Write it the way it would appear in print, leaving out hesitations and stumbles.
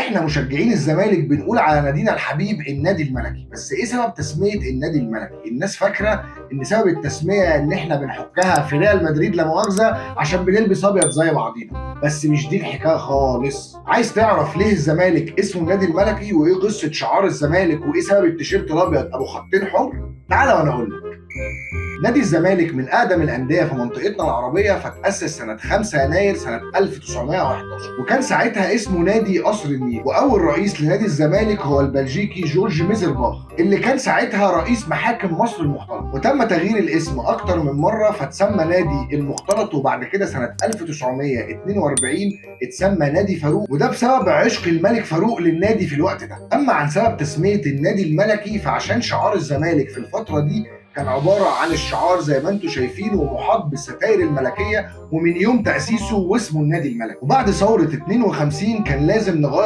احنا مشجعين الزمالك بنقول على نادينا الحبيب النادي الملكي، بس ايه سبب تسميه النادي الملكي؟ الناس فاكره ان سبب التسميه ان احنا بنحكها في ريال مدريد لا مؤاخذه عشان بنلبس ابيض زي بعضينا، بس مش دي الحكايه خالص. عايز تعرف ليه الزمالك اسمه النادي الملكي وايه قصه شعار الزمالك وايه سبب التيشيرت الابيض ابو خطين حمر؟ تعالى وانا اقول لك. نادي الزمالك من أقدم الأندية في منطقتنا العربية، فتأسس سنة 5 يناير سنة 1911، وكان ساعتها اسمه نادي قصر النيل، وأول رئيس لنادي الزمالك هو البلجيكي جورج ميزرباخ اللي كان ساعتها رئيس محاكم مصر المحترم، وتم تغيير الاسم أكتر من مرة فتسمى نادي المختلط، وبعد كده سنة 1942 اتسمى نادي فاروق، وده بسبب عشق الملك فاروق للنادي في الوقت ده. أما عن سبب تسمية النادي الملكي فعشان شعار الزمالك في الفترة دي كان عبارة عن الشعار زي ما انتم شايفين ومحاط بالستائر الملكية، ومن يوم تأسيسه واسمه النادي الملكي. وبعد ثورة 52 كان لازم نغير